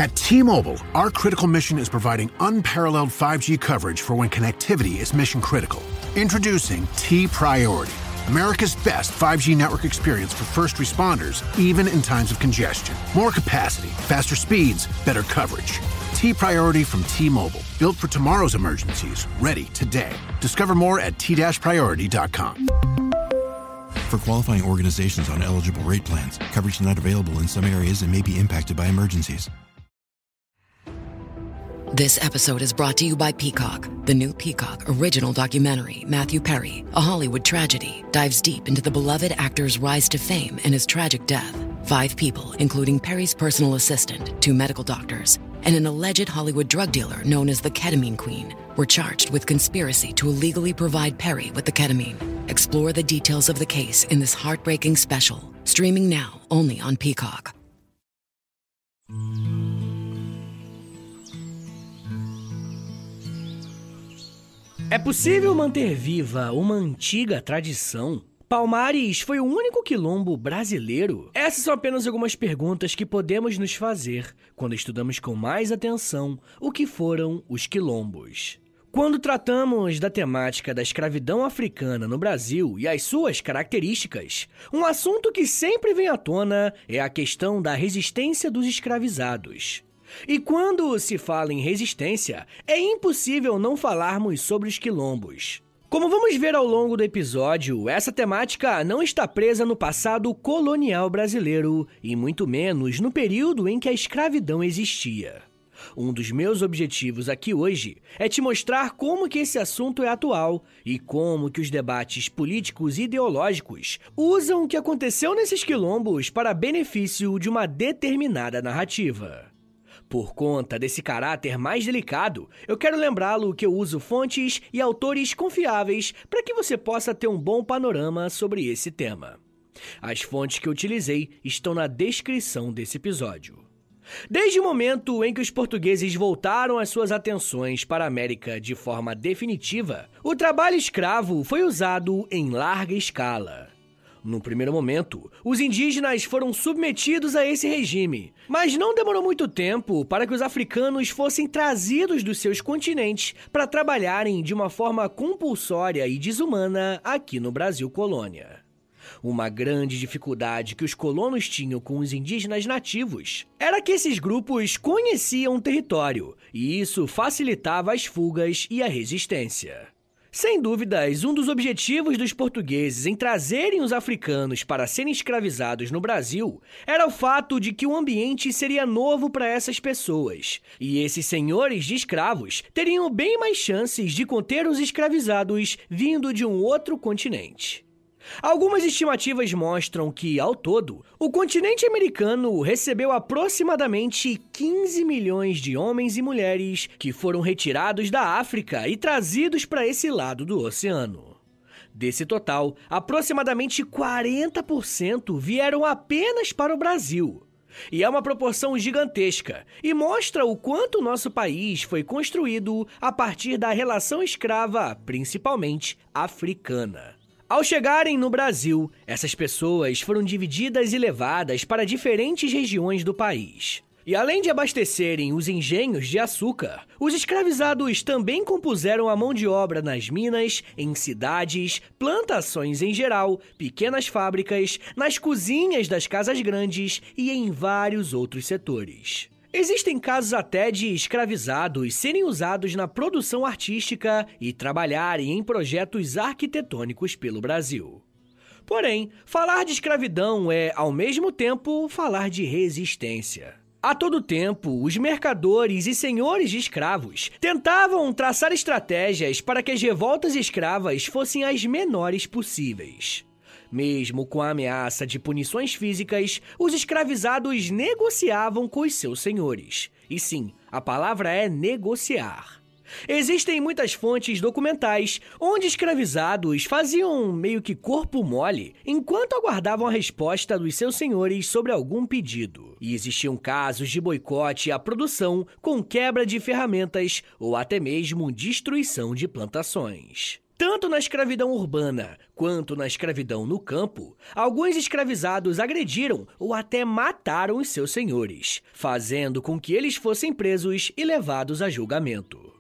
At T-Mobile, our critical mission is providing unparalleled 5G coverage for when connectivity is mission critical. Introducing T-Priority, America's best 5G network experience for first responders, even in times of congestion. More capacity, faster speeds, better coverage. T-Priority from T-Mobile, built for tomorrow's emergencies, ready today. Discover more at t-priority.com. For qualifying organizations on eligible rate plans, coverage not available in some areas and may be impacted by emergencies. This episode is brought to you by Peacock. The new Peacock original documentary, Matthew Perry, A Hollywood Tragedy, dives deep into the beloved actor's rise to fame and his tragic death. 5 people, including Perry's personal assistant, 2 medical doctors, and an alleged Hollywood drug dealer known as the Ketamine Queen, were charged with conspiracy to illegally provide Perry with the ketamine. Explore the details of the case in this heartbreaking special, streaming now only on Peacock. É possível manter viva uma antiga tradição? Palmares foi o único quilombo brasileiro? Essas são apenas algumas perguntas que podemos nos fazer quando estudamos com mais atenção o que foram os quilombos. Quando tratamos da temática da escravidão africana no Brasil e as suas características, um assunto que sempre vem à tona é a questão da resistência dos escravizados. E quando se fala em resistência, é impossível não falarmos sobre os quilombos. Como vamos ver ao longo do episódio, essa temática não está presa no passado colonial brasileiro e muito menos no período em que a escravidão existia. Um dos meus objetivos aqui hoje é te mostrar como que esse assunto é atual e como que os debates políticos e ideológicos usam o que aconteceu nesses quilombos para benefício de uma determinada narrativa. Por conta desse caráter mais delicado, eu quero lembrá-lo que eu uso fontes e autores confiáveis para que você possa ter um bom panorama sobre esse tema. As fontes que eu utilizei estão na descrição desse episódio. Desde o momento em que os portugueses voltaram as suas atenções para a América de forma definitiva, o trabalho escravo foi usado em larga escala. No primeiro momento, os indígenas foram submetidos a esse regime, mas não demorou muito tempo para que os africanos fossem trazidos dos seus continentes para trabalharem de uma forma compulsória e desumana aqui no Brasil colônia. Uma grande dificuldade que os colonos tinham com os indígenas nativos era que esses grupos conheciam o território, e isso facilitava as fugas e a resistência. Sem dúvidas, um dos objetivos dos portugueses em trazerem os africanos para serem escravizados no Brasil era o fato de que o ambiente seria novo para essas pessoas, e esses senhores de escravos teriam bem mais chances de conter os escravizados vindo de um outro continente. Algumas estimativas mostram que, ao todo, o continente americano recebeu aproximadamente 15 milhões de homens e mulheres que foram retirados da África e trazidos para esse lado do oceano. Desse total, aproximadamente 40% vieram apenas para o Brasil. E é uma proporção gigantesca e mostra o quanto o nosso país foi construído a partir da relação escrava, principalmente africana. Ao chegarem no Brasil, essas pessoas foram divididas e levadas para diferentes regiões do país. E além de abastecerem os engenhos de açúcar, os escravizados também compuseram a mão de obra nas minas, em cidades, plantações em geral, pequenas fábricas, nas cozinhas das casas grandes e em vários outros setores. Existem casos até de escravizados serem usados na produção artística e trabalharem em projetos arquitetônicos pelo Brasil. Porém, falar de escravidão é, ao mesmo tempo, falar de resistência. A todo tempo, os mercadores e senhores de escravos tentavam traçar estratégias para que as revoltas escravas fossem as menores possíveis. Mesmo com a ameaça de punições físicas, os escravizados negociavam com os seus senhores. E sim, a palavra é negociar. Existem muitas fontes documentais onde escravizados faziam meio que corpo mole enquanto aguardavam a resposta dos seus senhores sobre algum pedido. E existiam casos de boicote à produção com quebra de ferramentas ou até mesmo destruição de plantações. Tanto na escravidão urbana quanto na escravidão no campo, alguns escravizados agrediram ou até mataram os seus senhores, fazendo com que eles fossem presos e levados a julgamento.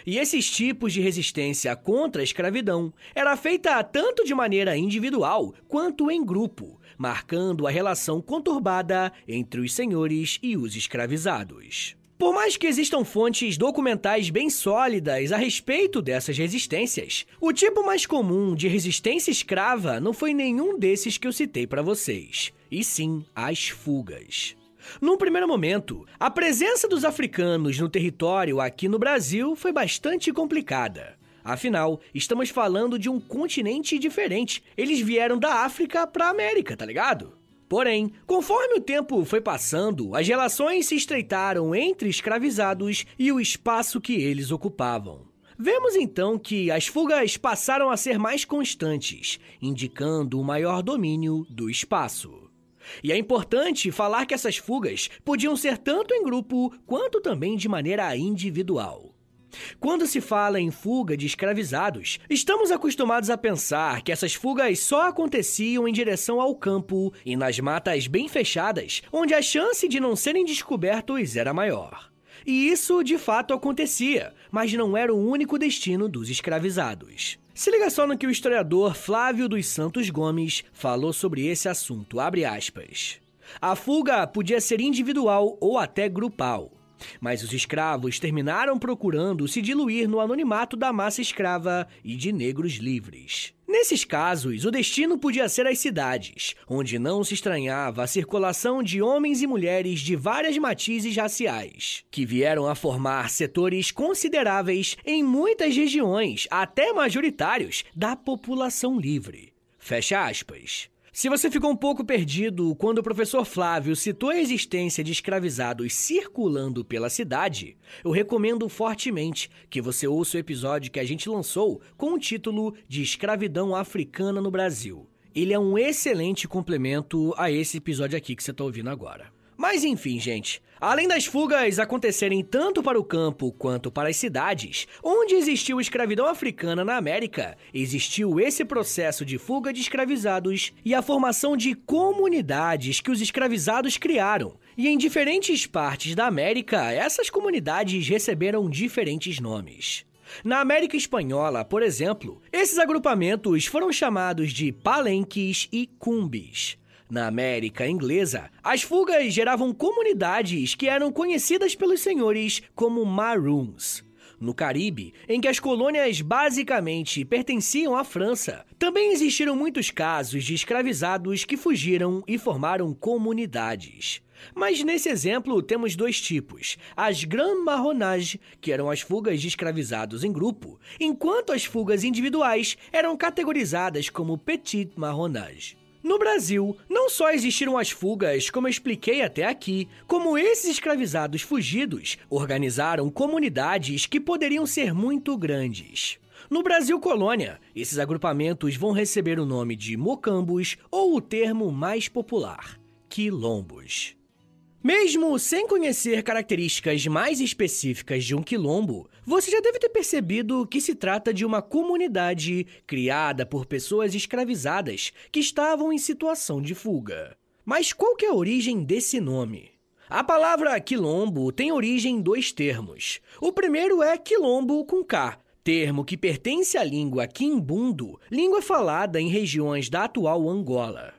E esses tipos de resistência contra a escravidão era feita tanto de maneira individual quanto em grupo, marcando a relação conturbada entre os senhores e os escravizados. Por mais que existam fontes documentais bem sólidas a respeito dessas resistências, o tipo mais comum de resistência escrava não foi nenhum desses que eu citei para vocês, e sim as fugas. Num primeiro momento, a presença dos africanos no território aqui no Brasil foi bastante complicada. Afinal, estamos falando de um continente diferente. Eles vieram da África para a América, tá ligado? Porém, conforme o tempo foi passando, as relações se estreitaram entre escravizados e o espaço que eles ocupavam. Vemos então que as fugas passaram a ser mais constantes, indicando o maior domínio do espaço. E é importante falar que essas fugas podiam ser tanto em grupo quanto também de maneira individual. Quando se fala em fuga de escravizados, estamos acostumados a pensar que essas fugas só aconteciam em direção ao campo e nas matas bem fechadas, onde a chance de não serem descobertos era maior. E isso de fato acontecia, mas não era o único destino dos escravizados. Se liga só no que o historiador Flávio dos Santos Gomes falou sobre esse assunto, abre aspas. A fuga podia ser individual ou até grupal, mas os escravos terminaram procurando se diluir no anonimato da massa escrava e de negros livres. Nesses casos, o destino podia ser as cidades, onde não se estranhava a circulação de homens e mulheres de várias matizes raciais, que vieram a formar setores consideráveis em muitas regiões, até majoritários, da população livre. Fecha aspas. Se você ficou um pouco perdido quando o professor Flávio citou a existência de escravizados circulando pela cidade, eu recomendo fortemente que você ouça o episódio que a gente lançou com o título de Escravidão Africana no Brasil. Ele é um excelente complemento a esse episódio aqui que você está ouvindo agora. Mas enfim, gente, além das fugas acontecerem tanto para o campo quanto para as cidades, onde existiu escravidão africana na América, existiu esse processo de fuga de escravizados e a formação de comunidades que os escravizados criaram. E em diferentes partes da América, essas comunidades receberam diferentes nomes. Na América Espanhola, por exemplo, esses agrupamentos foram chamados de palenques e cumbis. Na América Inglesa, as fugas geravam comunidades que eram conhecidas pelos senhores como Maroons. No Caribe, em que as colônias basicamente pertenciam à França, também existiram muitos casos de escravizados que fugiram e formaram comunidades. Mas nesse exemplo temos dois tipos, as Grand Marronnage, que eram as fugas de escravizados em grupo, enquanto as fugas individuais eram categorizadas como Petit Marronnage. No Brasil, não só existiram as fugas, como eu expliquei até aqui, como esses escravizados fugidos organizaram comunidades que poderiam ser muito grandes. No Brasil Colônia, esses agrupamentos vão receber o nome de mocambos ou o termo mais popular, quilombos. Mesmo sem conhecer características mais específicas de um quilombo, você já deve ter percebido que se trata de uma comunidade criada por pessoas escravizadas que estavam em situação de fuga. Mas qual que é a origem desse nome? A palavra quilombo tem origem em dois termos. O primeiro é quilombo com K, termo que pertence à língua quimbundo, língua falada em regiões da atual Angola.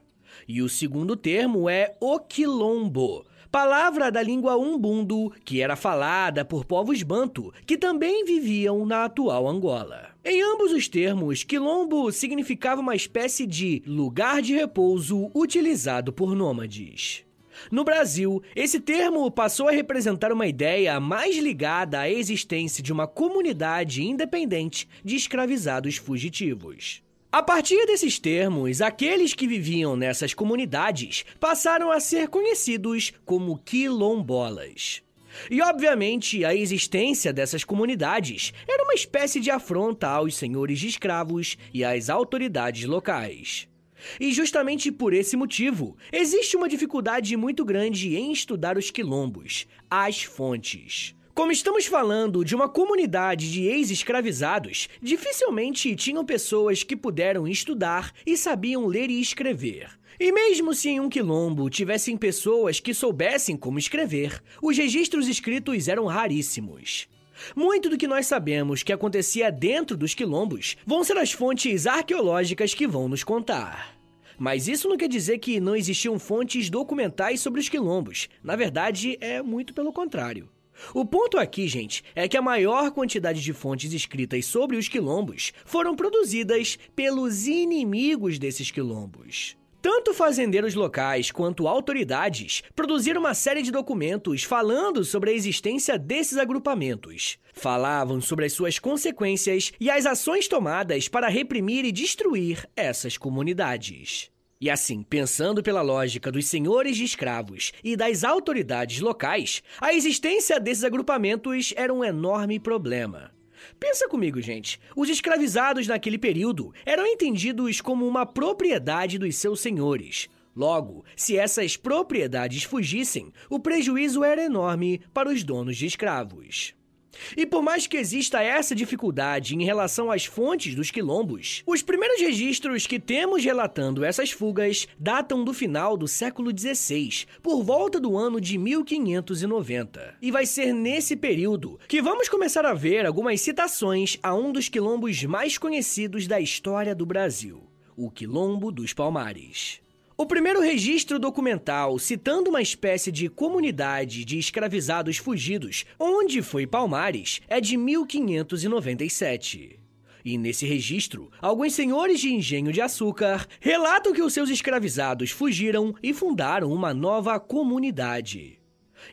E o segundo termo é o quilombo, palavra da língua umbundo, que era falada por povos banto, que também viviam na atual Angola. Em ambos os termos, quilombo significava uma espécie de lugar de repouso utilizado por nômades. No Brasil, esse termo passou a representar uma ideia mais ligada à existência de uma comunidade independente de escravizados fugitivos. A partir desses termos, aqueles que viviam nessas comunidades passaram a ser conhecidos como quilombolas. E, obviamente, a existência dessas comunidades era uma espécie de afronta aos senhores de escravos e às autoridades locais. E justamente por esse motivo, existe uma dificuldade muito grande em estudar os quilombos, as fontes. Como estamos falando de uma comunidade de ex-escravizados, dificilmente tinham pessoas que puderam estudar e sabiam ler e escrever. E mesmo se em um quilombo tivessem pessoas que soubessem como escrever, os registros escritos eram raríssimos. Muito do que nós sabemos que acontecia dentro dos quilombos vão ser as fontes arqueológicas que vão nos contar. Mas isso não quer dizer que não existiam fontes documentais sobre os quilombos. Na verdade, é muito pelo contrário. O ponto aqui, gente, é que a maior quantidade de fontes escritas sobre os quilombos foram produzidas pelos inimigos desses quilombos. Tanto fazendeiros locais quanto autoridades produziram uma série de documentos falando sobre a existência desses agrupamentos. Falavam sobre as suas consequências e as ações tomadas para reprimir e destruir essas comunidades. E assim, pensando pela lógica dos senhores de escravos e das autoridades locais, a existência desses agrupamentos era um enorme problema. Pensa comigo, gente. Os escravizados naquele período eram entendidos como uma propriedade dos seus senhores. Logo, se essas propriedades fugissem, o prejuízo era enorme para os donos de escravos. E por mais que exista essa dificuldade em relação às fontes dos quilombos, os primeiros registros que temos relatando essas fugas datam do final do século XVI, por volta do ano de 1590. E vai ser nesse período que vamos começar a ver algumas citações a um dos quilombos mais conhecidos da história do Brasil, o Quilombo dos Palmares. O primeiro registro documental citando uma espécie de comunidade de escravizados fugidos, onde foi Palmares, é de 1597. E nesse registro, alguns senhores de engenho de açúcar relatam que os seus escravizados fugiram e fundaram uma nova comunidade.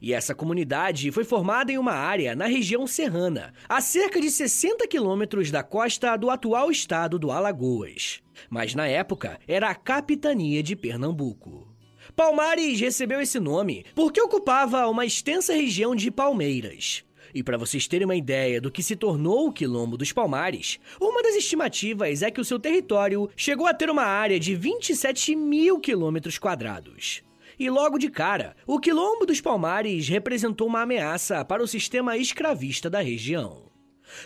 E essa comunidade foi formada em uma área na região serrana, a cerca de 60 quilômetros da costa do atual estado do Alagoas. Mas na época era a capitania de Pernambuco. Palmares recebeu esse nome porque ocupava uma extensa região de palmeiras. E para vocês terem uma ideia do que se tornou o Quilombo dos Palmares, uma das estimativas é que o seu território chegou a ter uma área de 27 mil quilômetros quadrados. E logo de cara, o Quilombo dos Palmares representou uma ameaça para o sistema escravista da região.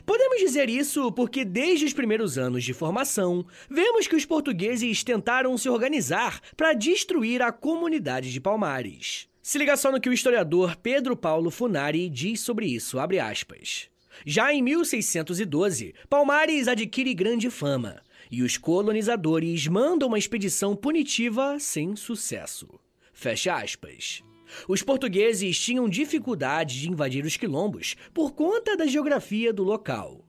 Podemos dizer isso porque desde os primeiros anos de formação, vemos que os portugueses tentaram se organizar para destruir a comunidade de Palmares. Se liga só no que o historiador Pedro Paulo Funari diz sobre isso, abre aspas. Já em 1612, Palmares adquire grande fama, e os colonizadores mandam uma expedição punitiva sem sucesso. Fecha aspas. Os portugueses tinham dificuldade de invadir os quilombos por conta da geografia do local.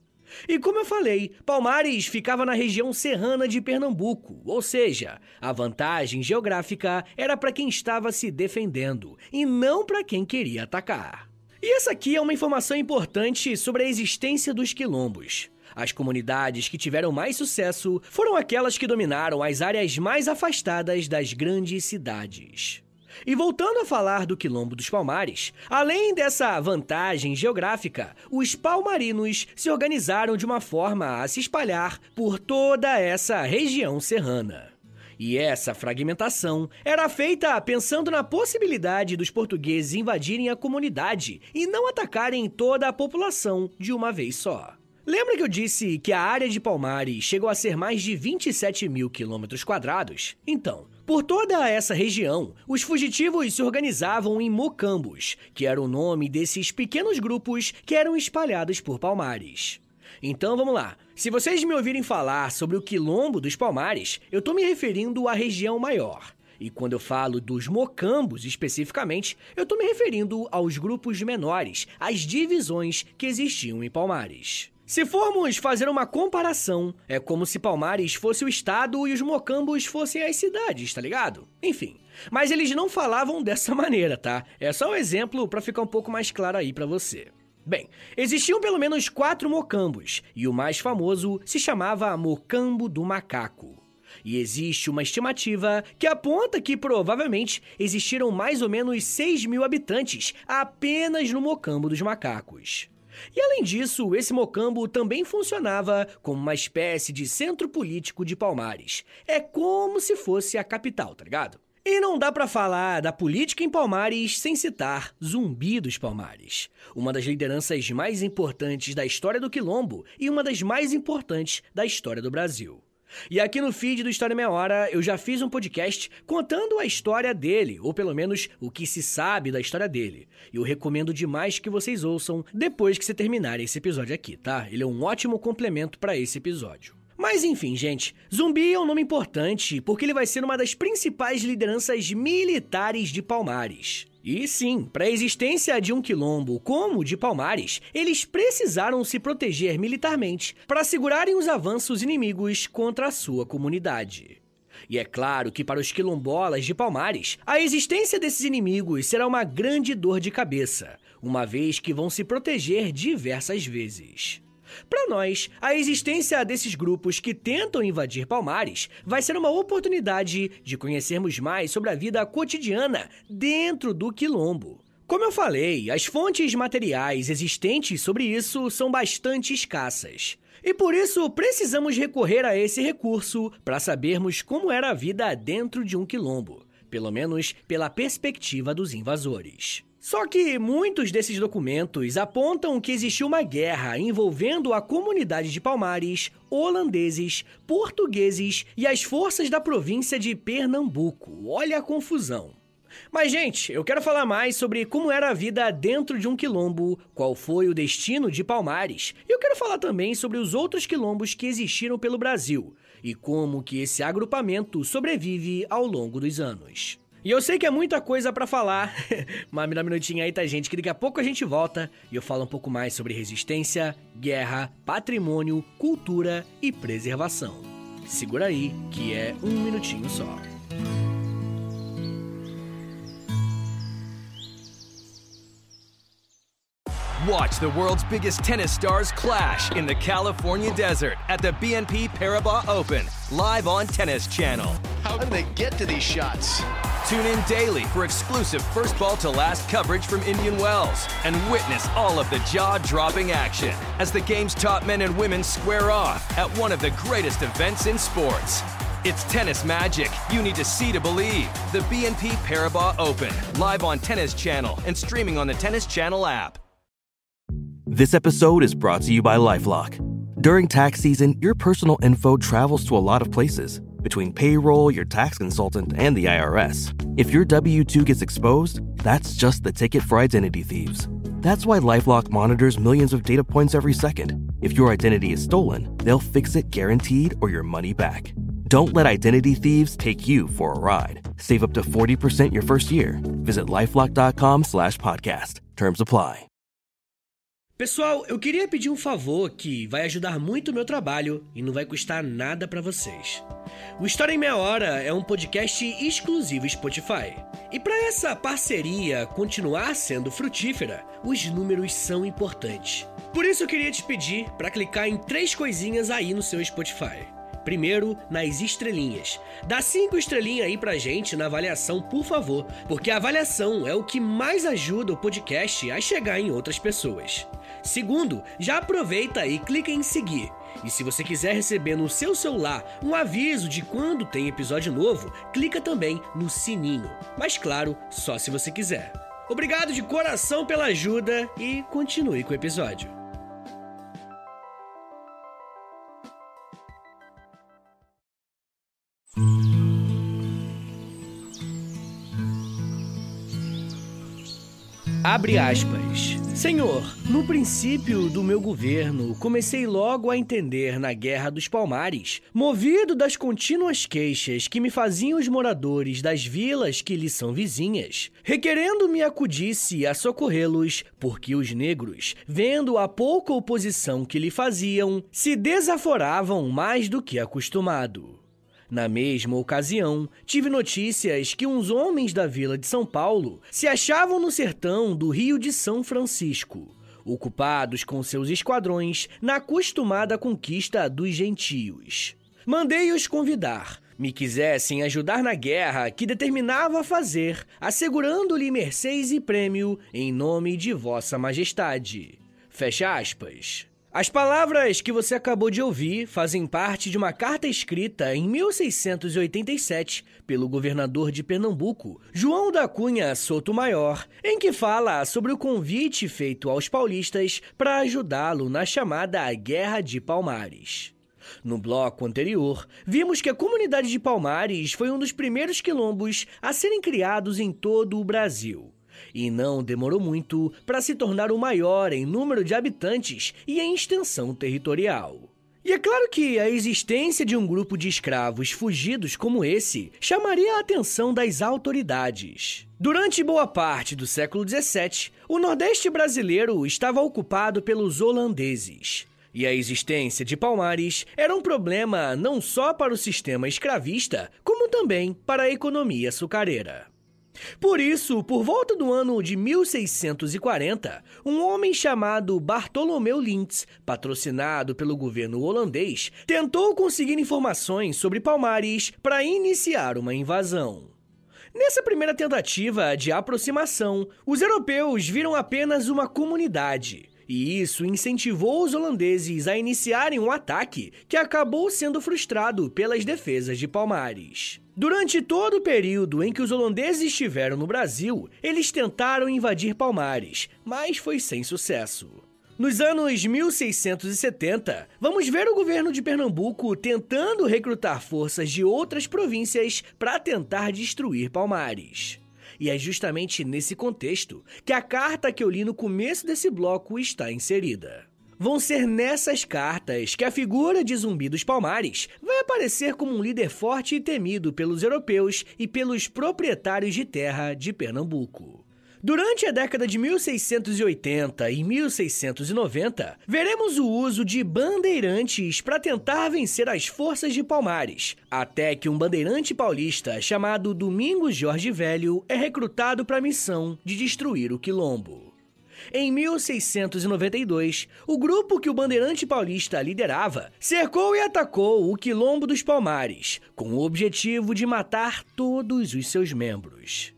E como eu falei, Palmares ficava na região serrana de Pernambuco, ou seja, a vantagem geográfica era para quem estava se defendendo e não para quem queria atacar. E essa aqui é uma informação importante sobre a existência dos quilombos. As comunidades que tiveram mais sucesso foram aquelas que dominaram as áreas mais afastadas das grandes cidades. E voltando a falar do Quilombo dos Palmares, além dessa vantagem geográfica, os palmarinos se organizaram de uma forma a se espalhar por toda essa região serrana. E essa fragmentação era feita pensando na possibilidade dos portugueses invadirem a comunidade e não atacarem toda a população de uma vez só. Lembra que eu disse que a área de Palmares chegou a ser mais de 27 mil quilômetros quadrados? Então, por toda essa região, os fugitivos se organizavam em mocambos, que era o nome desses pequenos grupos que eram espalhados por Palmares. Então vamos lá, se vocês me ouvirem falar sobre o Quilombo dos Palmares, eu estou me referindo à região maior. E quando eu falo dos mocambos especificamente, eu estou me referindo aos grupos menores, às divisões que existiam em Palmares. Se formos fazer uma comparação, é como se Palmares fosse o estado e os mocambos fossem as cidades, tá ligado? Enfim, mas eles não falavam dessa maneira, tá? É só um exemplo para ficar um pouco mais claro aí para você. Bem, existiam pelo menos 4 mocambos, e o mais famoso se chamava Mocambo do Macaco. E existe uma estimativa que aponta que provavelmente existiram mais ou menos 6 mil habitantes apenas no Mocambo dos Macacos. E além disso, esse mocambo também funcionava como uma espécie de centro político de Palmares. É como se fosse a capital, tá ligado? E não dá pra falar da política em Palmares sem citar Zumbi dos Palmares, uma das lideranças mais importantes da história do Quilombo e uma das mais importantes da história do Brasil. E aqui no feed do História Meia Hora eu já fiz um podcast contando a história dele, ou pelo menos o que se sabe da história dele. E eu recomendo demais que vocês ouçam depois que você terminar esse episódio aqui, tá? Ele é um ótimo complemento para esse episódio. Mas enfim, gente, Zumbi é um nome importante porque ele vai ser uma das principais lideranças militares de Palmares. E sim, para a existência de um quilombo como o de Palmares, eles precisaram se proteger militarmente para segurarem os avanços inimigos contra a sua comunidade. E é claro que para os quilombolas de Palmares, a existência desses inimigos será uma grande dor de cabeça, uma vez que vão se proteger diversas vezes. Para nós, a existência desses grupos que tentam invadir Palmares vai ser uma oportunidade de conhecermos mais sobre a vida cotidiana dentro do quilombo. Como eu falei, as fontes materiais existentes sobre isso são bastante escassas. E por isso precisamos recorrer a esse recurso para sabermos como era a vida dentro de um quilombo, pelo menos pela perspectiva dos invasores. Só que muitos desses documentos apontam que existiu uma guerra envolvendo a comunidade de Palmares, holandeses, portugueses e as forças da província de Pernambuco. Olha a confusão. Mas, gente, eu quero falar mais sobre como era a vida dentro de um quilombo, qual foi o destino de Palmares, e eu quero falar também sobre os outros quilombos que existiram pelo Brasil e como que esse agrupamento sobrevive ao longo dos anos. E eu sei que é muita coisa pra falar, mas me dá um minutinho aí, tá, gente, que daqui a pouco a gente volta e eu falo um pouco mais sobre resistência, guerra, patrimônio, cultura e preservação. Segura aí, que é um minutinho só. Watch the world's biggest tennis stars clash in the California desert at the BNP Paribas Open, live on Tennis Channel. How do they get to these shots? Tune in daily for exclusive first ball to last coverage from Indian Wells and witness all of the jaw-dropping action as the game's top men and women square off at one of the greatest events in sports. It's tennis magic you need to see to believe. The BNP Paribas Open, live on Tennis Channel and streaming on the Tennis Channel app. This episode is brought to you by LifeLock. During tax season, your personal info travels to a lot of places. Between payroll, your tax consultant, and the IRS. If your W-2 gets exposed, that's just the ticket for identity thieves. That's why LifeLock monitors millions of data points every second. If your identity is stolen, they'll fix it guaranteed or your money back. Don't let identity thieves take you for a ride. Save up to 40% your first year. Visit LifeLock.com/podcast. Terms apply. Pessoal, eu queria pedir um favor que vai ajudar muito o meu trabalho e não vai custar nada pra vocês. O História em Meia Hora é um podcast exclusivo Spotify. E para essa parceria continuar sendo frutífera, os números são importantes. Por isso eu queria te pedir para clicar em 3 coisinhas aí no seu Spotify. Primeiro, nas estrelinhas. Dá 5 estrelinhas aí pra gente na avaliação, por favor, porque a avaliação é o que mais ajuda o podcast a chegar em outras pessoas. Segundo, já aproveita e clica em seguir. E se você quiser receber no seu celular um aviso de quando tem episódio novo, clica também no sininho. Mas claro, só se você quiser. Obrigado de coração pela ajuda e continue com o episódio. Abre aspas. Senhor, no princípio do meu governo, comecei logo a entender na Guerra dos Palmares, movido das contínuas queixas que me faziam os moradores das vilas que lhes são vizinhas, requerendo-me acudisse a socorrê-los, porque os negros, vendo a pouca oposição que lhe faziam, se desaforavam mais do que acostumado. Na mesma ocasião, tive notícias que uns homens da vila de São Paulo se achavam no sertão do Rio de São Francisco, ocupados com seus esquadrões na acostumada conquista dos gentios. Mandei-os convidar, me quisessem ajudar na guerra que determinava fazer, assegurando-lhe mercês e prêmio em nome de vossa majestade. Fecha aspas. As palavras que você acabou de ouvir fazem parte de uma carta escrita em 1687 pelo governador de Pernambuco, João da Cunha Sotomayor, em que fala sobre o convite feito aos paulistas para ajudá-lo na chamada Guerra de Palmares. No bloco anterior, vimos que a comunidade de Palmares foi um dos primeiros quilombos a serem criados em todo o Brasil. E não demorou muito para se tornar o maior em número de habitantes e em extensão territorial. E é claro que a existência de um grupo de escravos fugidos como esse chamaria a atenção das autoridades. Durante boa parte do século XVII, o Nordeste brasileiro estava ocupado pelos holandeses. E a existência de Palmares era um problema não só para o sistema escravista, como também para a economia açucareira. Por isso, por volta do ano de 1640, um homem chamado Bartolomeu Lintz, patrocinado pelo governo holandês, tentou conseguir informações sobre Palmares para iniciar uma invasão. Nessa primeira tentativa de aproximação, os europeus viram apenas uma comunidade, e isso incentivou os holandeses a iniciarem um ataque que acabou sendo frustrado pelas defesas de Palmares. Durante todo o período em que os holandeses estiveram no Brasil, eles tentaram invadir Palmares, mas foi sem sucesso. Nos anos 1670, vamos ver o governo de Pernambuco tentando recrutar forças de outras províncias para tentar destruir Palmares. E é justamente nesse contexto que a carta que eu li no começo desse bloco está inserida. Vão ser nessas cartas que a figura de Zumbi dos Palmares vai aparecer como um líder forte e temido pelos europeus e pelos proprietários de terra de Pernambuco. Durante a década de 1680 e 1690, veremos o uso de bandeirantes para tentar vencer as forças de Palmares, até que um bandeirante paulista chamado Domingos Jorge Velho é recrutado para a missão de destruir o quilombo. Em 1692, o grupo que o bandeirante paulista liderava cercou e atacou o quilombo dos Palmares, com o objetivo de matar todos os seus membros.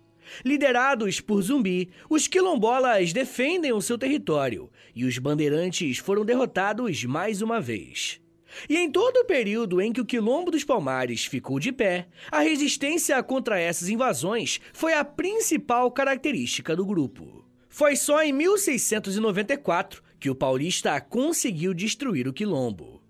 Liderados por Zumbi, os quilombolas defendem o seu território e os bandeirantes foram derrotados mais uma vez. E em todo o período em que o quilombo dos Palmares ficou de pé, a resistência contra essas invasões foi a principal característica do grupo. Foi só em 1694 que o paulista conseguiu destruir o quilombo.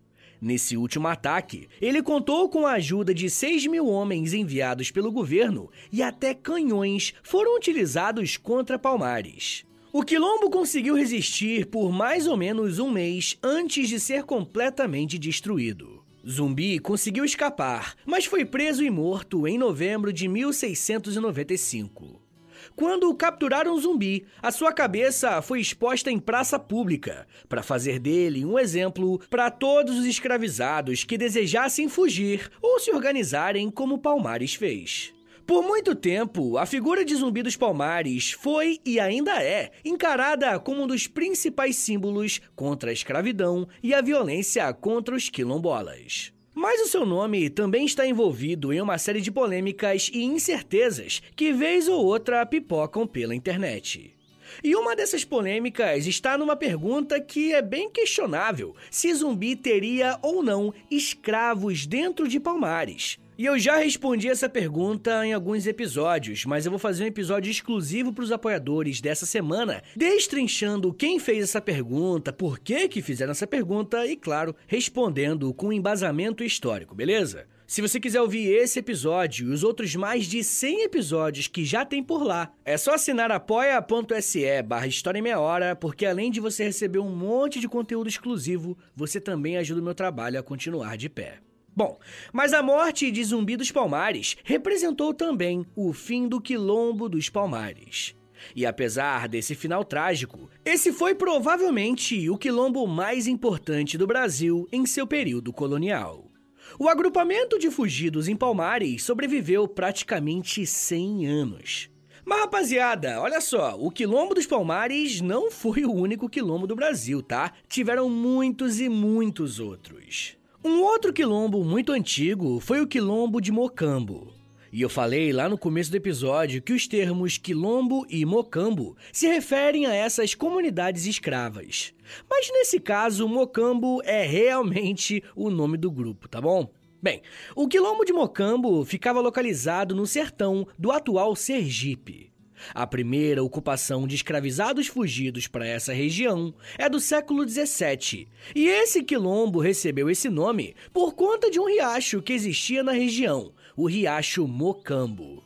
Nesse último ataque, ele contou com a ajuda de 6.000 homens enviados pelo governo e até canhões foram utilizados contra Palmares. O quilombo conseguiu resistir por mais ou menos um mês antes de ser completamente destruído. Zumbi conseguiu escapar, mas foi preso e morto em novembro de 1695. Quando capturaram Zumbi, a sua cabeça foi exposta em praça pública, para fazer dele um exemplo para todos os escravizados que desejassem fugir ou se organizarem como Palmares fez. Por muito tempo, a figura de Zumbi dos Palmares foi e ainda é encarada como um dos principais símbolos contra a escravidão e a violência contra os quilombolas. Mas o seu nome também está envolvido em uma série de polêmicas e incertezas que vez ou outra pipocam pela internet. E uma dessas polêmicas está numa pergunta que é bem questionável, se Zumbi teria ou não escravos dentro de Palmares. E eu já respondi essa pergunta em alguns episódios, mas eu vou fazer um episódio exclusivo para os apoiadores dessa semana, destrinchando quem fez essa pergunta, por que fizeram essa pergunta e, claro, respondendo com embasamento histórico, beleza? Se você quiser ouvir esse episódio e os outros mais de 100 episódios que já tem por lá, é só assinar apoia.se/História em Meia Hora, porque além de você receber um monte de conteúdo exclusivo, você também ajuda o meu trabalho a continuar de pé. Bom, mas a morte de Zumbi dos Palmares representou também o fim do quilombo dos Palmares. E apesar desse final trágico, esse foi provavelmente o quilombo mais importante do Brasil em seu período colonial. O agrupamento de fugidos em Palmares sobreviveu praticamente 100 anos. Mas rapaziada, olha só, o quilombo dos Palmares não foi o único quilombo do Brasil, tá? Tiveram muitos e muitos outros. Um outro quilombo muito antigo foi o quilombo de Mocambo. E eu falei lá no começo do episódio que os termos quilombo e mocambo se referem a essas comunidades escravas. Mas nesse caso, mocambo é realmente o nome do grupo, tá bom? Bem, o quilombo de Mocambo ficava localizado no sertão do atual Sergipe. A primeira ocupação de escravizados fugidos para essa região é do século XVII, e esse quilombo recebeu esse nome por conta de um riacho que existia na região, o Riacho Mocambo.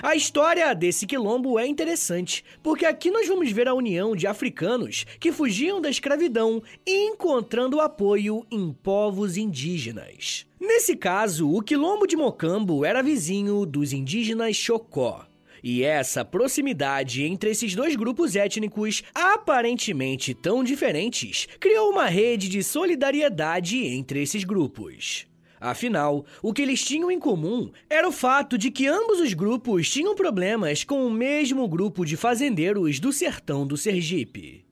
A história desse quilombo é interessante, porque aqui nós vamos ver a união de africanos que fugiam da escravidão e encontrando apoio em povos indígenas. Nesse caso, o quilombo de Mocambo era vizinho dos indígenas Xocó. E essa proximidade entre esses dois grupos étnicos, aparentemente tão diferentes, criou uma rede de solidariedade entre esses grupos. Afinal, o que eles tinham em comum era o fato de que ambos os grupos tinham problemas com o mesmo grupo de fazendeiros do sertão do Sergipe.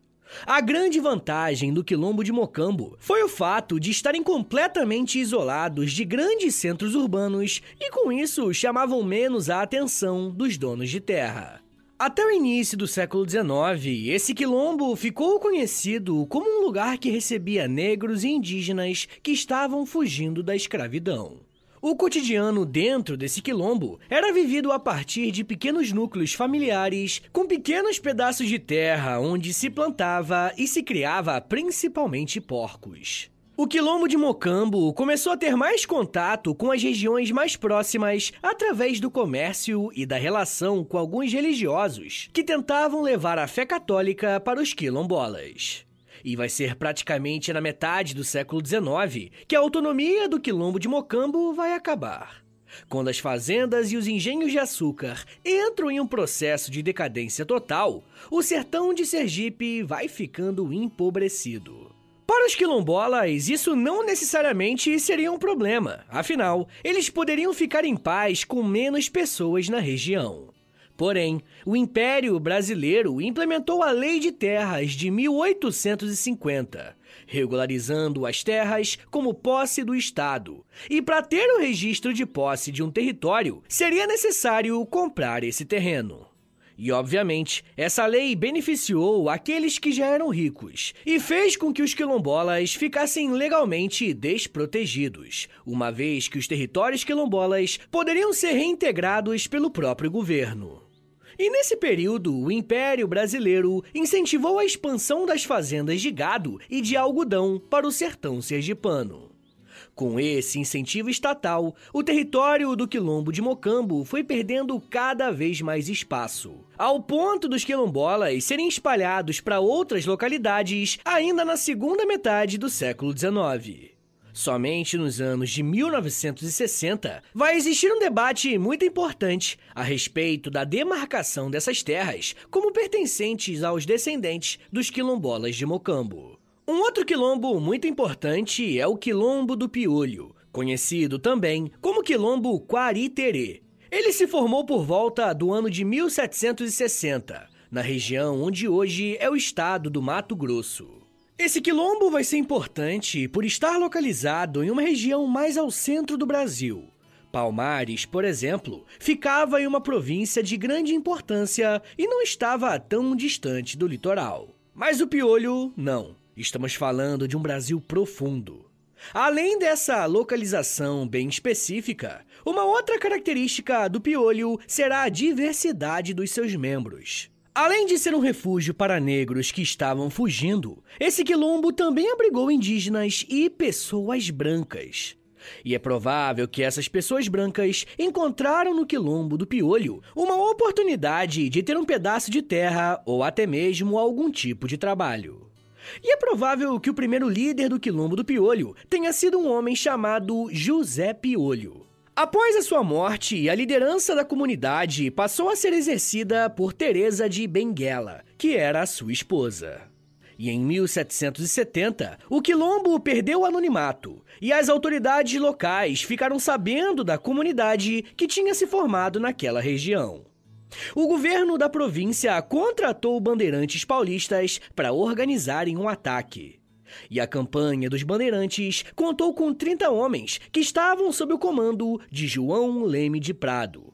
A grande vantagem do quilombo de Mocambo foi o fato de estarem completamente isolados de grandes centros urbanos e com isso chamavam menos a atenção dos donos de terra. Até o início do século XIX, esse quilombo ficou conhecido como um lugar que recebia negros e indígenas que estavam fugindo da escravidão. O cotidiano dentro desse quilombo era vivido a partir de pequenos núcleos familiares, com pequenos pedaços de terra onde se plantava e se criava principalmente porcos. O quilombo de Mocambo começou a ter mais contato com as regiões mais próximas através do comércio e da relação com alguns religiosos que tentavam levar a fé católica para os quilombolas. E vai ser praticamente na metade do século XIX que a autonomia do quilombo de Mocambo vai acabar. Quando as fazendas e os engenhos de açúcar entram em um processo de decadência total, o sertão de Sergipe vai ficando empobrecido. Para os quilombolas, isso não necessariamente seria um problema, afinal, eles poderiam ficar em paz com menos pessoas na região. Porém, o Império Brasileiro implementou a Lei de Terras de 1850, regularizando as terras como posse do Estado. E para ter o registro de posse de um território, seria necessário comprar esse terreno. E, obviamente, essa lei beneficiou aqueles que já eram ricos e fez com que os quilombolas ficassem legalmente desprotegidos, uma vez que os territórios quilombolas poderiam ser reintegrados pelo próprio governo. E nesse período, o Império Brasileiro incentivou a expansão das fazendas de gado e de algodão para o sertão sergipano. Com esse incentivo estatal, o território do quilombo de Mocambo foi perdendo cada vez mais espaço, ao ponto dos quilombolas serem espalhados para outras localidades ainda na segunda metade do século XIX. Somente nos anos de 1960 vai existir um debate muito importante a respeito da demarcação dessas terras como pertencentes aos descendentes dos quilombolas de Mocambo. Um outro quilombo muito importante é o Quilombo do Piolho, conhecido também como Quilombo Quariterê. Ele se formou por volta do ano de 1760, na região onde hoje é o estado do Mato Grosso. Esse quilombo vai ser importante por estar localizado em uma região mais ao centro do Brasil. Palmares, por exemplo, ficava em uma província de grande importância e não estava tão distante do litoral. Mas o Piolho, não. Estamos falando de um Brasil profundo. Além dessa localização bem específica, uma outra característica do Piolho será a diversidade dos seus membros. Além de ser um refúgio para negros que estavam fugindo, esse quilombo também abrigou indígenas e pessoas brancas. E é provável que essas pessoas brancas encontraram no quilombo do Piolho uma oportunidade de ter um pedaço de terra ou até mesmo algum tipo de trabalho. E é provável que o primeiro líder do quilombo do Piolho tenha sido um homem chamado José Piolho. Após a sua morte, a liderança da comunidade passou a ser exercida por Teresa de Benguela, que era a sua esposa. E em 1770, o quilombo perdeu o anonimato e as autoridades locais ficaram sabendo da comunidade que tinha se formado naquela região. O governo da província contratou bandeirantes paulistas para organizarem um ataque. E a campanha dos Bandeirantes contou com 30 homens que estavam sob o comando de João Leme de Prado.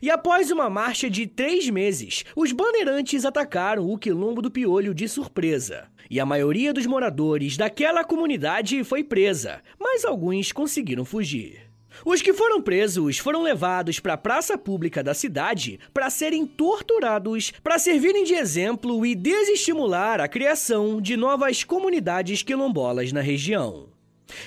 E após uma marcha de 3 meses, os Bandeirantes atacaram o Quilombo do Piolho de surpresa. E a maioria dos moradores daquela comunidade foi presa, mas alguns conseguiram fugir. Os que foram presos foram levados para a praça pública da cidade para serem torturados, para servirem de exemplo e desestimular a criação de novas comunidades quilombolas na região.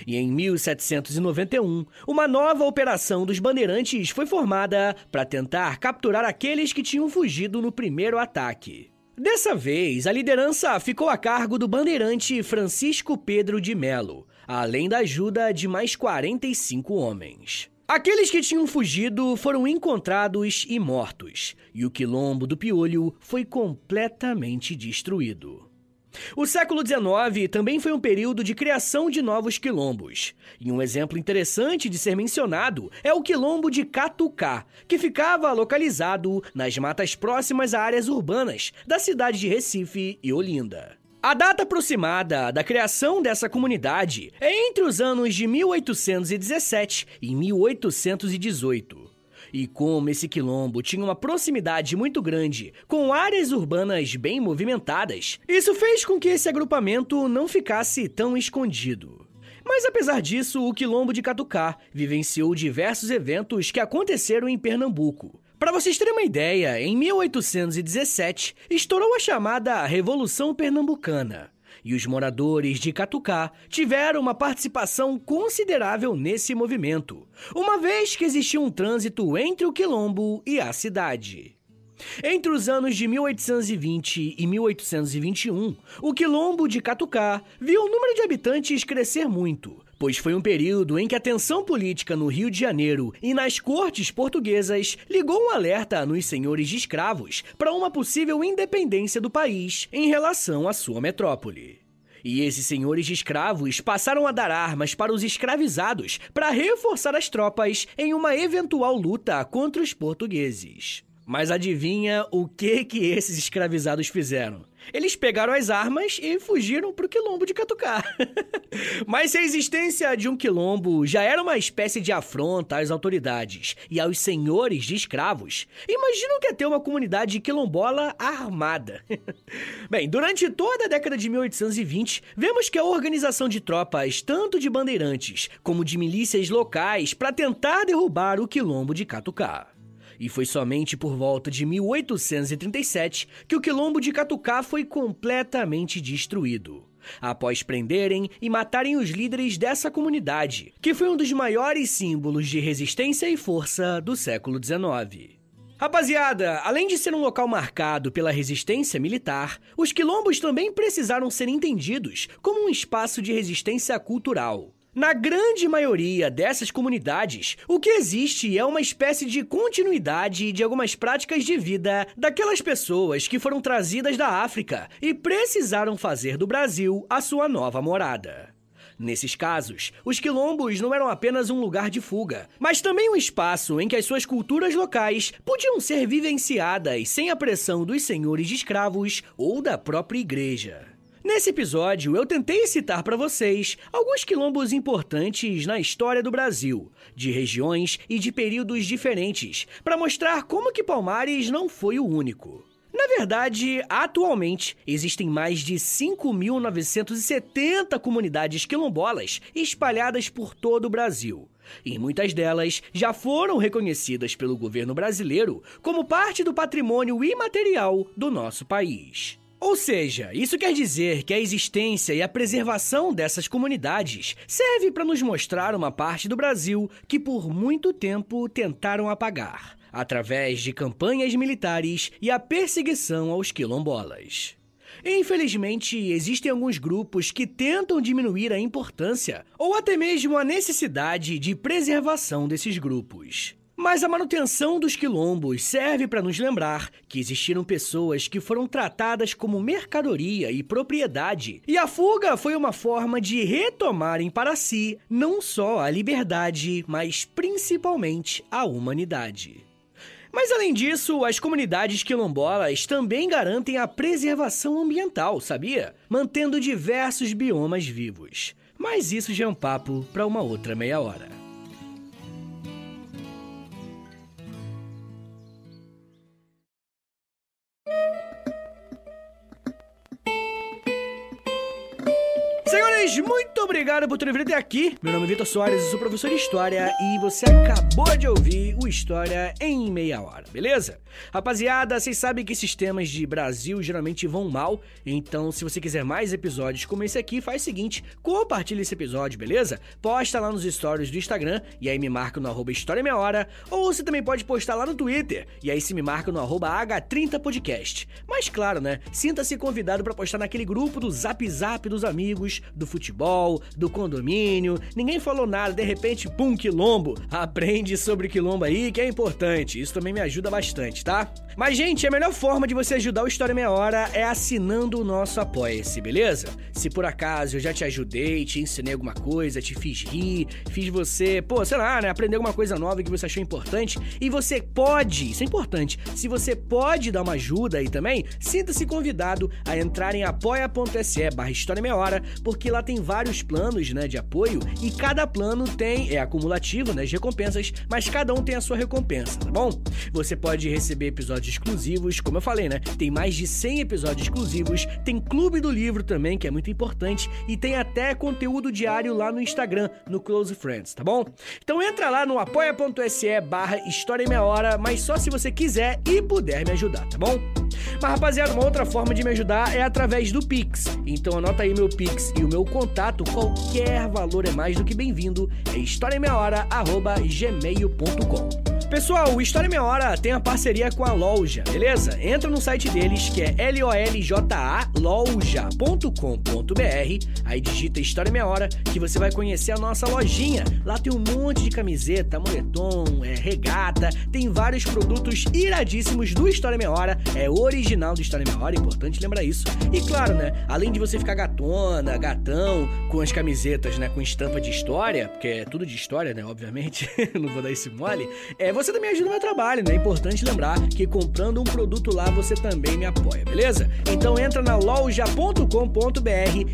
E em 1791, uma nova operação dos Bandeirantes foi formada para tentar capturar aqueles que tinham fugido no primeiro ataque. Dessa vez, a liderança ficou a cargo do bandeirante Francisco Pedro de Melo, além da ajuda de mais 45 homens. Aqueles que tinham fugido foram encontrados e mortos, e o Quilombo do Piolho foi completamente destruído. O século XIX também foi um período de criação de novos quilombos. E um exemplo interessante de ser mencionado é o Quilombo de Catucá, que ficava localizado nas matas próximas a áreas urbanas da cidade de Recife e Olinda. A data aproximada da criação dessa comunidade é entre os anos de 1817 e 1818. E como esse quilombo tinha uma proximidade muito grande com áreas urbanas bem movimentadas, isso fez com que esse agrupamento não ficasse tão escondido. Mas apesar disso, o Quilombo de Catucá vivenciou diversos eventos que aconteceram em Pernambuco. Para vocês terem uma ideia, em 1817 estourou a chamada Revolução Pernambucana. E os moradores de Catucá tiveram uma participação considerável nesse movimento, uma vez que existia um trânsito entre o quilombo e a cidade. Entre os anos de 1820 e 1821, o Quilombo de Catucá viu o número de habitantes crescer muito, pois foi um período em que a tensão política no Rio de Janeiro e nas cortes portuguesas ligou um alerta nos senhores de escravos para uma possível independência do país em relação à sua metrópole. E esses senhores de escravos passaram a dar armas para os escravizados para reforçar as tropas em uma eventual luta contra os portugueses. Mas adivinha o que esses escravizados fizeram? Eles pegaram as armas e fugiram para o Quilombo de Catucá. Mas se a existência de um quilombo já era uma espécie de afronta às autoridades e aos senhores de escravos, imagina o que é ter uma comunidade quilombola armada. Bem, durante toda a década de 1820, vemos que a organização de tropas, tanto de bandeirantes como de milícias locais, para tentar derrubar o Quilombo de Catucá. E foi somente por volta de 1837 que o Quilombo de Catucá foi completamente destruído, após prenderem e matarem os líderes dessa comunidade, que foi um dos maiores símbolos de resistência e força do século XIX. Rapaziada, além de ser um local marcado pela resistência militar, os quilombos também precisaram ser entendidos como um espaço de resistência cultural. Na grande maioria dessas comunidades, o que existe é uma espécie de continuidade de algumas práticas de vida daquelas pessoas que foram trazidas da África e precisaram fazer do Brasil a sua nova morada. Nesses casos, os quilombos não eram apenas um lugar de fuga, mas também um espaço em que as suas culturas locais podiam ser vivenciadas sem a pressão dos senhores de escravos ou da própria igreja. Nesse episódio, eu tentei citar para vocês alguns quilombos importantes na história do Brasil, de regiões e de períodos diferentes, para mostrar como que Palmares não foi o único. Na verdade, atualmente, existem mais de 5.970 comunidades quilombolas espalhadas por todo o Brasil. E muitas delas já foram reconhecidas pelo governo brasileiro como parte do patrimônio imaterial do nosso país. Ou seja, isso quer dizer que a existência e a preservação dessas comunidades serve para nos mostrar uma parte do Brasil que por muito tempo tentaram apagar, através de campanhas militares e a perseguição aos quilombolas. Infelizmente, existem alguns grupos que tentam diminuir a importância ou até mesmo a necessidade de preservação desses grupos. Mas a manutenção dos quilombos serve para nos lembrar que existiram pessoas que foram tratadas como mercadoria e propriedade, e a fuga foi uma forma de retomarem para si não só a liberdade, mas principalmente a humanidade. Mas além disso, as comunidades quilombolas também garantem a preservação ambiental, sabia? Mantendo diversos biomas vivos. Mas isso já é um papo para uma outra meia hora. Senhores, muito obrigado por terem vindo até aqui. Meu nome é Vitor Soares, eu sou professor de História e você acabou de ouvir o História em Meia Hora, beleza? Rapaziada, vocês sabem que esses temas de Brasil geralmente vão mal, então se você quiser mais episódios como esse aqui, faz o seguinte, compartilha esse episódio, beleza? Posta lá nos stories do Instagram e aí me marca no @História em Meia Hora, ou você também pode postar lá no Twitter e aí se me marca no @H30podcast. Mas claro, né? Sinta-se convidado pra postar naquele grupo do Zap Zap dos amigos, do futebol, do condomínio, ninguém falou nada, de repente, pum, quilombo. Aprende sobre quilombo aí, que é importante, isso também me ajuda bastante, tá? Mas, gente, a melhor forma de você ajudar o História em Meia Hora é assinando o nosso Apoia-se, beleza? Se por acaso eu já te ajudei, te ensinei alguma coisa, te fiz rir, fiz você, sei lá, né, aprender alguma coisa nova que você achou importante, e você pode, isso é importante, se você pode dar uma ajuda aí também, sinta-se convidado a entrar em apoia.se/História em Meia Hora, porque lá tem vários planos, né, de apoio, e cada plano é acumulativo, né, de recompensas, mas cada um tem a sua recompensa, tá bom? Você pode receber episódios exclusivos, como eu falei, né, tem mais de 100 episódios exclusivos, tem Clube do Livro também, que é muito importante, e tem até conteúdo diário lá no Instagram, no Close Friends, tá bom? Então entra lá no apoia.se/História em Meia Hora, mas só se você quiser e puder me ajudar, tá bom? Mas, rapaziada, uma outra forma de me ajudar é através do Pix. Então anota aí meu Pix e o meu contato, qualquer valor é mais do que bem-vindo, é historiaemmeiahora@gmail.com. Pessoal, o História em Meia Hora tem a parceria com a Loja, beleza? Entra no site deles, que é loja.com.br, aí digita História em Meia Hora, que você vai conhecer a nossa lojinha. Lá tem um monte de camiseta, moletom, regata, tem vários produtos iradíssimos do História em Meia Hora, é original do História em Meia Hora, é importante lembrar isso. E claro, né, além de você ficar gatona, gatão, com as camisetas, né, com estampa de história, porque é tudo de história, né, obviamente, não vou dar esse mole, você também ajuda o meu trabalho, né? É importante lembrar que comprando um produto lá, você também me apoia, beleza? Então entra na loja.com.br,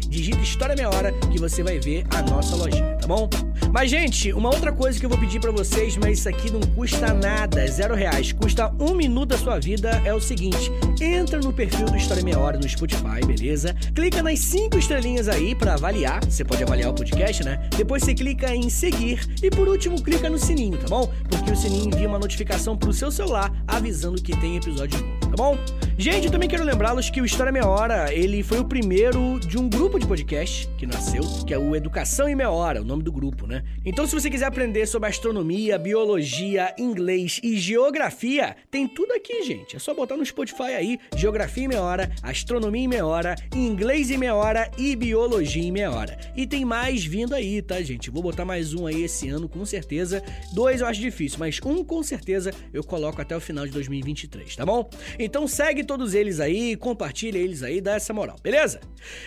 digita História em Meia Hora, que você vai ver a nossa lojinha, tá bom? Mas, gente, uma outra coisa que eu vou pedir pra vocês, mas isso aqui não custa nada, é R$0, custa 1 minuto da sua vida, é o seguinte, entra no perfil do História em Meia Hora no Spotify, beleza? Clica nas 5 estrelinhas aí pra avaliar, você pode avaliar o podcast, né? Depois você clica em seguir e, por último, clica no sininho, tá bom? Porque o sininho envia uma notificação pro seu celular avisando que tem episódio novo, tá bom? Gente, eu também quero lembrá-los que o História em Meia Hora, ele foi o primeiro de um grupo de podcast que nasceu, que é o Educação em Meia Hora, o nome do grupo, né? Então, se você quiser aprender sobre astronomia, biologia, inglês e geografia, tem tudo aqui, gente. É só botar no Spotify aí, Geografia em Meia Hora, Astronomia em Meia Hora, Inglês em Meia Hora e Biologia em Meia Hora. E tem mais vindo aí, tá, gente? Vou botar mais um aí esse ano, com certeza. 2 eu acho difícil, mas um com certeza eu coloco até o final de 2023, tá bom? Então segue todos eles aí, compartilha eles aí, dá essa moral, beleza?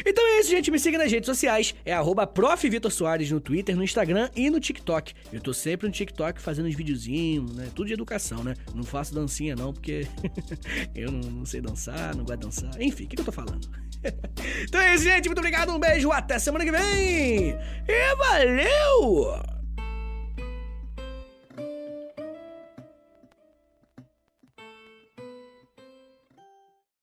Então é isso, gente, me siga nas redes sociais, é @Prof. Vitor Soares no Twitter, no Instagram e no TikTok. Eu tô sempre no TikTok fazendo uns videozinhos, né, tudo de educação, né? Não faço dancinha não, porque eu não sei dançar, não gosto de dançar, enfim, o que eu tô falando? Então é isso, gente, muito obrigado, um beijo, até semana que vem e valeu!